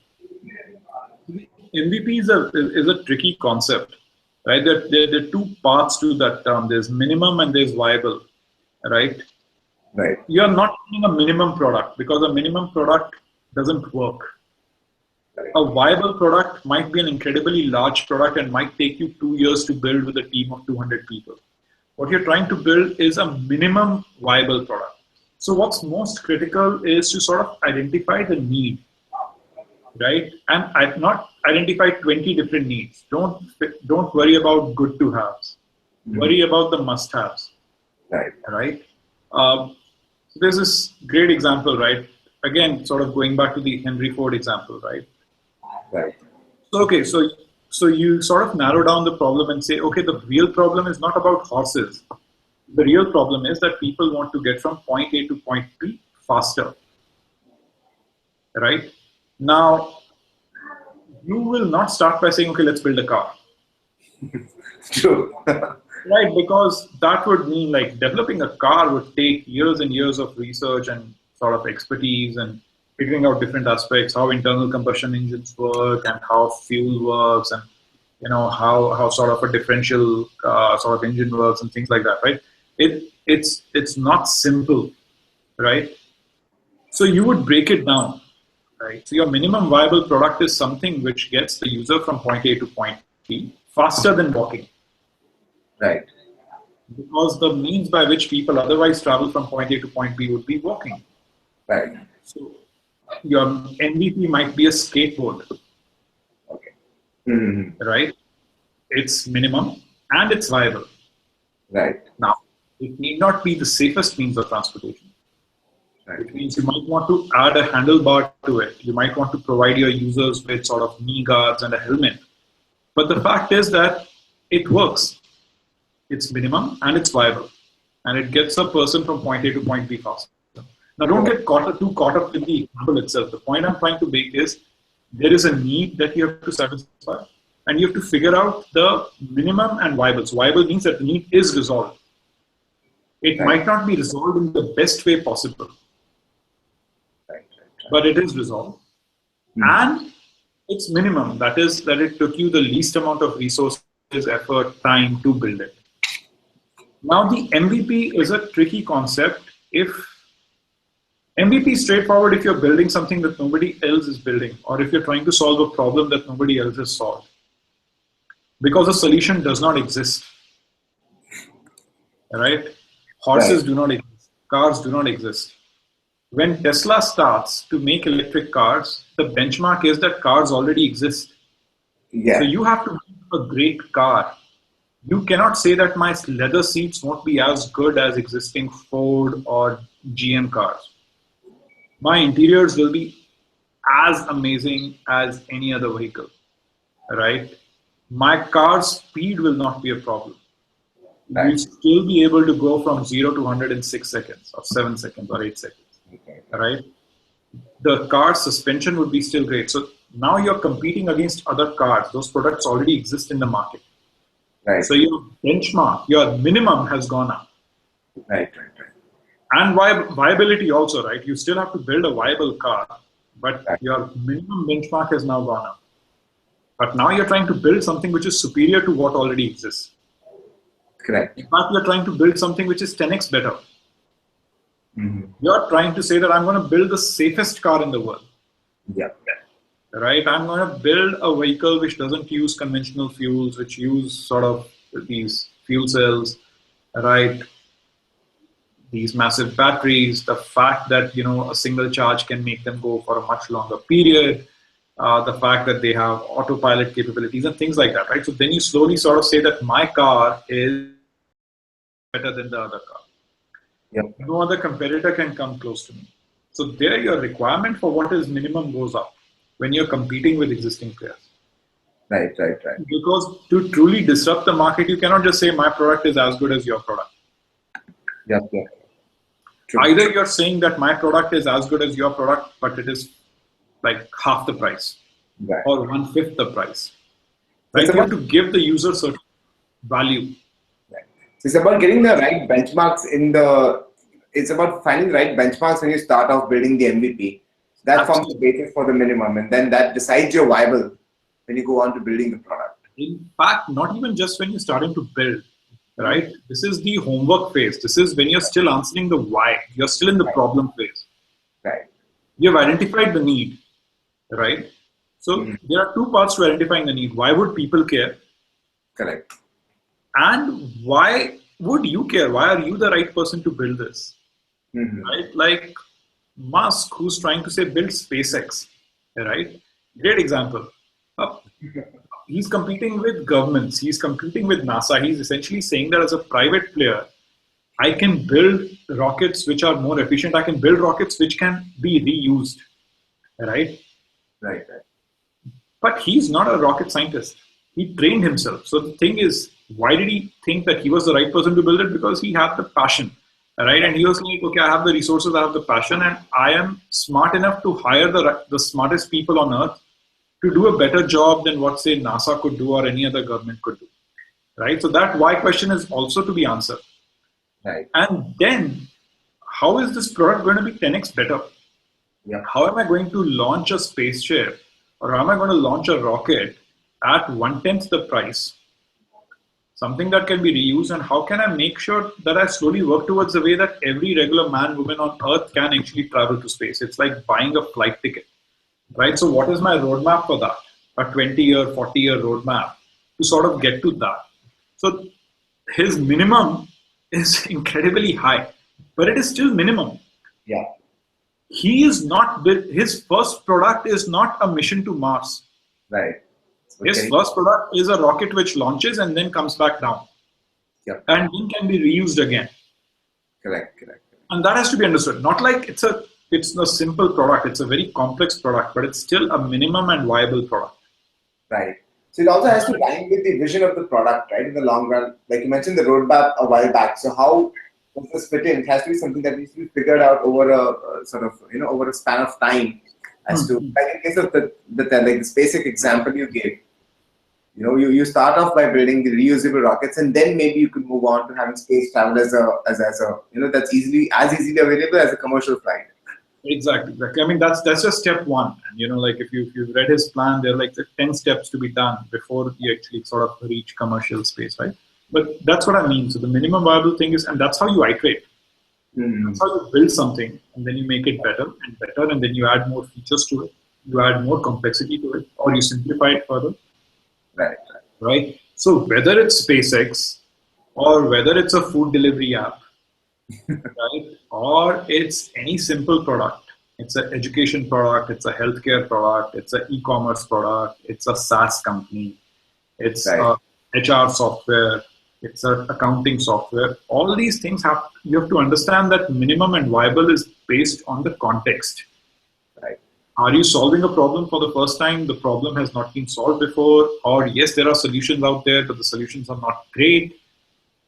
MVP is a tricky concept, right? There are two parts to that term. There's minimum and there's viable, right? Right. You're not doing a minimum product because a minimum product doesn't work. Right. A viable product might be an incredibly large product and might take you 2 years to build with a team of 200 people. What you're trying to build is a minimum viable product. So what's most critical is to sort of identify the need, right? And I've not identified 20 different needs. Don't worry about good to haves. Worry about the must haves, Right. right? So there's this great example, right? Again, sort of going back to the Henry Ford example, right? Right. So, okay, so you sort of narrow down the problem and say, okay, the real problem is not about horses. The real problem is that people want to get from point A to point B faster, right? Now, you will not start by saying, okay, let's build a car, True. right? Because that would mean like developing a car would take years and years of research and sort of expertise and figuring out different aspects, how internal combustion engines work and how fuel works and how sort of a differential sort of engine works and things like that, right? It's not simple, right? So you would break it down, right? So your minimum viable product is something which gets the user from point A to point B faster than walking, Right. because the means by which people otherwise travel from point A to point B would be walking. Right. So your MVP might be a skateboard, Okay. Mm-hmm. right? It's minimum and it's viable. Right. Now, it need not be the safest means of transportation. Right. Which means you might want to add a handlebar to it. You might want to provide your users with sort of knee guards and a helmet. But the fact is that it works. It's minimum and it's viable. And it gets a person from point A to point B faster. Now, don't get too caught up in the example itself. The point I'm trying to make is there is a need that you have to satisfy, and you have to figure out the minimum and viable. So viable means that the need is resolved. It might not be resolved in the best way possible, but it is resolved. And it's minimum. That is that it took you the least amount of resources, effort, time to build it. Now, the MVP is a tricky concept. If MVP is straightforward if you're building something that nobody else is building, or if you're trying to solve a problem that nobody else has solved. Because a solution does not exist. Right? Horses do not exist. Cars do not exist. When Tesla starts to make electric cars, the benchmark is that cars already exist. Yeah. So you have to make a great car. You cannot say that my leather seats won't be as good as existing Ford or GM cars. My interiors will be as amazing as any other vehicle, right? My car's speed will not be a problem. You'll still be able to go from 0 to 100 in 6 seconds or 7 seconds or 8 seconds, right? The car's suspension would be still great. So now you're competing against other cars. Those products already exist in the market. Right. So your benchmark, your minimum has gone up. Right. And viability also, right? You still have to build a viable car, but your minimum benchmark has now gone up. But now you're trying to build something which is superior to what already exists. Correct. In fact, you're trying to build something which is 10x better. You're trying to say that I'm going to build the safest car in the world. Yeah. Right? I'm going to build a vehicle which doesn't use conventional fuels, which use sort of these fuel cells, right? These massive batteries, the fact that a single charge can make them go for a much longer period, the fact that they have autopilot capabilities and things like that, right? So then you slowly sort of say that my car is better than the other car. Yep. No other competitor can come close to me. So there your requirement for what is minimum goes up when you're competing with existing players. Right. Because to truly disrupt the market, you cannot just say my product is as good as your product. Yep. True. Either you're saying that my product is as good as your product, but it is like half the price, Right. or 1/5 the price. Right? You have to give the user certain value. Right. So it's about getting the right benchmarks it's about finding the right benchmarks when you start off building the MVP. That forms the basis for the minimum, and then that decides your viable when you go on to building the product. In fact, not even just when you're starting to build, right? This is the homework phase. This is when you're still answering the why. You're still in the problem phase. Right. You've identified the need, right? So there are two parts to identifying the need. Why would people care? Correct. And why would you care? Why are you the right person to build this? Right? Like Musk, who's trying to say build SpaceX, right? Great example. He's competing with governments. He's competing with NASA. He's essentially saying that as a private player, I can build rockets which are more efficient. I can build rockets which can be reused, right? Right. But he's not a rocket scientist. He trained himself. So the thing is, why did he think that he was the right person to build it? Because he had the passion, right? And he was like, okay, I have the resources, I have the passion, and I am smart enough to hire the smartest people on earth to do a better job than what, say, NASA could do or any other government could do, right? So that why question is also to be answered. Right. And then, how is this product going to be 10x better? Yeah. How am I going to launch a spaceship, or how am I going to launch a rocket at 1/10 the price? Something that can be reused, and how can I make sure that I slowly work towards the way that every regular man, woman on earth can actually travel to space? It's like buying a flight ticket. Right. So what is my roadmap for that? A 20-year, 40-year roadmap to sort of get to that. So his minimum is incredibly high, but it is still minimum. Yeah. He is not his first product is not a mission to Mars. Right. His first product is a rocket which launches and then comes back down. Yep. And then can be reused again. Correct. And that has to be understood. Not like it's a simple product. It's a very complex product, but it's still a minimum and viable product. Right. So it also has to align with the vision of the product, right? In the long run, like you mentioned the roadmap a while back. So how does this fit in? It has to be something that needs to be figured out over a sort of over a span of time. As to like in case of the basic example you gave, you start off by building the reusable rockets, and then maybe you could move on to having space travel as a that's easily available as a commercial flight. Exactly. I mean, that's just step one. And like if you've read his plan, there are like 10 steps to be done before you actually sort of reach commercial space, right? But that's what I mean. So the minimum viable thing is, and that's how you iterate. That's how you build something, and then you make it better and better, and then you add more features to it, you add more complexity to it, or you simplify it further. Right. So whether it's SpaceX, or whether it's a food delivery app, right, or it's any simple product, it's an education product, it's a healthcare product, it's an e-commerce product, it's a SaaS company, it's a HR software, it's an accounting software. All these things you have to understand that minimum and viable is based on the context. Right. Are you solving a problem for the first time? The problem has not been solved before, or yes, there are solutions out there, but the solutions are not great.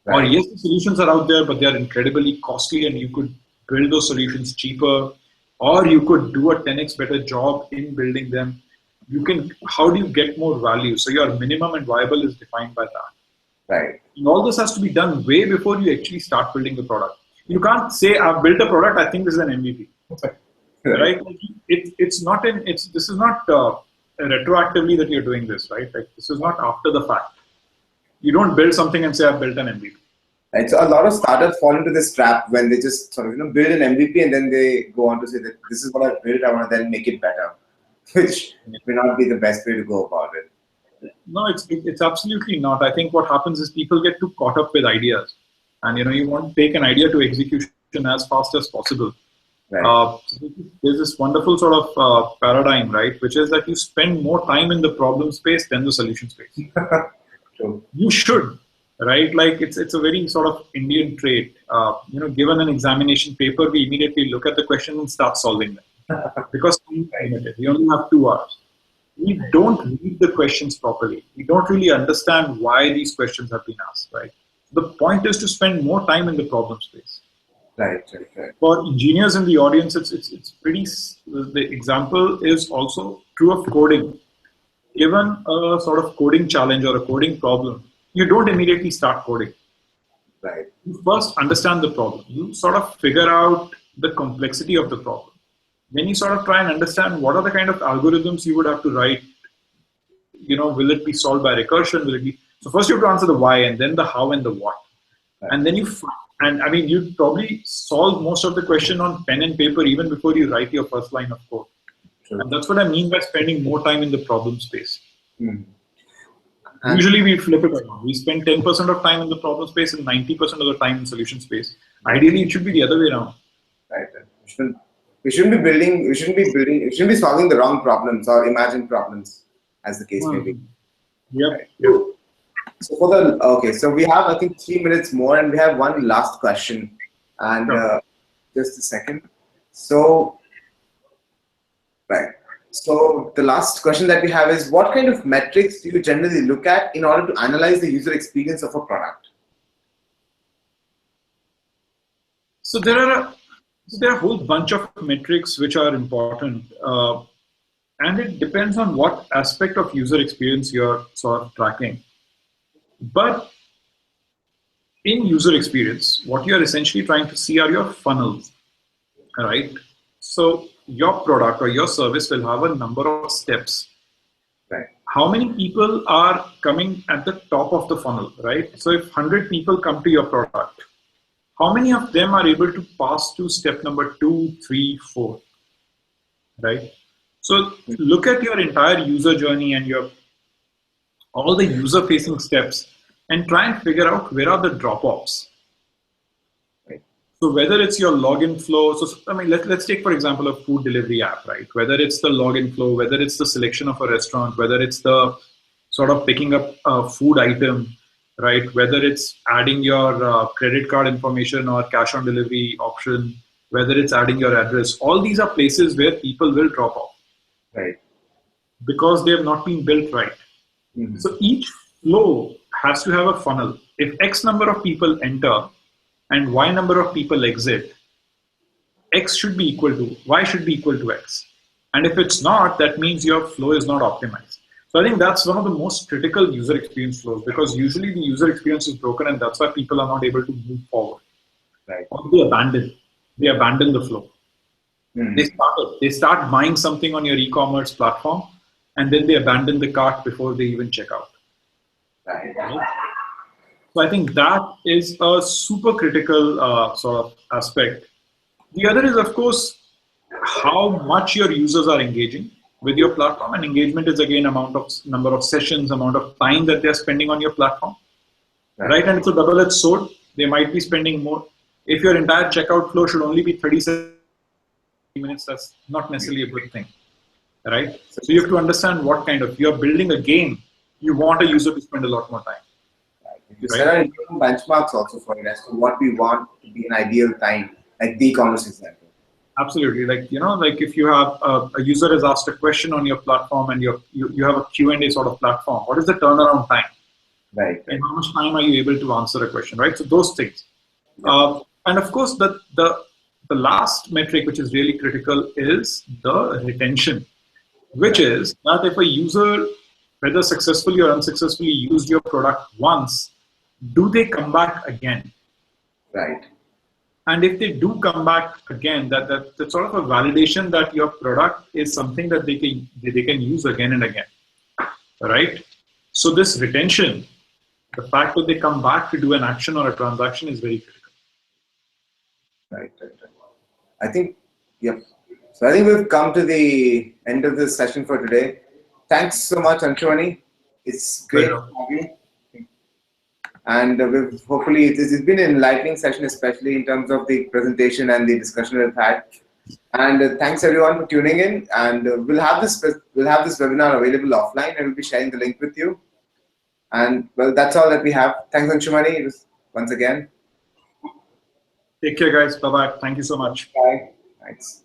Right. Or yes, the solutions are out there, but they are incredibly costly, and you could build those solutions cheaper, or you could do a 10x better job in building them. How do you get more value? So your minimum and viable is defined by that. Right. And all this has to be done way before you actually start building the product. You can't say, I've built a product, I think this is an MVP. Right? This is not retroactively that you're doing this, right? Like this is not after the fact. You don't build something and say, I've built an MVP. Right. So a lot of startups fall into this trap when they just sort of build an MVP and then they go on to say that this is what I've built, I want to then make it better, which may not be the best way to go about it. No, it's absolutely not. I think what happens is people get too caught up with ideas. and you want to take an idea to execution as fast as possible. Right. There's this wonderful sort of paradigm, right, which is that you spend more time in the problem space than the solution space. True. You should, right? Like it's a very sort of Indian trait. Given an examination paper, we immediately look at the question and start solving them because time is limited. We only have 2 hours. We don't read the questions properly. We don't really understand why these questions have been asked, right? The point is to spend more time in the problem space. Right. For engineers in the audience, it's pretty. The example is also true of coding. Given a sort of coding challenge or a coding problem, you don't immediately start coding. Right. You first understand the problem. You sort of figure out the complexity of the problem. Then you sort of try and understand what are the kind of algorithms you would have to write. Will it be solved by recursion? Will it be? So first you have to answer the why, and then the how and the what. Right. And then you probably solve most of the question on pen and paper even before you write your first line of code. Sure. And that's what I mean by spending more time in the problem space. Usually we flip it around. We spend 10% of time in the problem space and 90% of the time in solution space. Ideally, it should be the other way around. Right. We shouldn't be solving the wrong problems or imagined problems, as the case may be. Yep. So so we have, I think, 3 minutes more, and we have one last question. And sure. Just a second. So, right. So the last question that we have is, what kind of metrics do you generally look at in order to analyze the user experience of a product? So there are a whole bunch of metrics which are important. And it depends on what aspect of user experience you're sort of tracking. But in user experience, what you're essentially trying to see are your funnels, right? So your product or your service will have a number of steps. Right. How many people are coming at the top of the funnel, right? So if 100 people come to your product, how many of them are able to pass to step number 2, 3, 4, right? So look at your entire user journey and all the user-facing steps and try and figure out where are the drop-offs. Right. So whether it's your login flow, let's take, for example, a food delivery app, right? Whether it's the login flow, whether it's the selection of a restaurant, whether it's the sort of picking up a food item, right? Whether it's adding your credit card information or cash on delivery option, whether it's adding your address, all these are places where people will drop off. Right. Because they have not been built right. Mm-hmm. So each flow has to have a funnel. If X number of people enter and Y number of people exit, X should be equal to, Y should be equal to X. And if it's not, that means your flow is not optimized. So I think that's one of the most critical user experience flows, because usually the user experience is broken and that's why people are not able to move forward. Right. Or they abandon the flow. Mm-hmm. They start buying something on your e-commerce platform and then they abandon the cart before they even check out. Right. So I think that is a super critical sort of aspect. The other is, of course, how much your users are engaging with your platform, and engagement is again number of sessions, amount of time that they're spending on your platform, right? And it's a double-edged sword. They might be spending more. If your entire checkout flow should only be 30 minutes, that's not necessarily a good thing, right? So you have to understand what kind of, you're building a game, you want a user to spend a lot more time. Right? There are benchmarks also for it as to what we want to be an ideal time, like the e-commerce example. Absolutely. Like if you have a user has asked a question on your platform and you have a Q&A sort of platform, what is the turnaround time? Right. And how much time are you able to answer a question, right? So those things. Yeah. And of course, the last metric, which is really critical, is the retention, which is that if a user, whether successfully or unsuccessfully, used your product once, do they come back again? Right. And if they do come back again, that's sort of a validation that your product is something that they can use again and again, right? So this retention, the fact that they come back to do an action or a transaction, is very critical. Right. I think, yep. So I think we've come to the end of this session for today. Thanks so much, Anshumani. It's great to have you. And we've hopefully it's been an enlightening session, especially in terms of the presentation and the discussion we've had. And thanks everyone for tuning in. And we'll have this webinar available offline, and we'll be sharing the link with you. And well, that's all that we have. Thanks, Anshumani, once again. Take care, guys. Bye bye. Thank you so much. Bye. Thanks.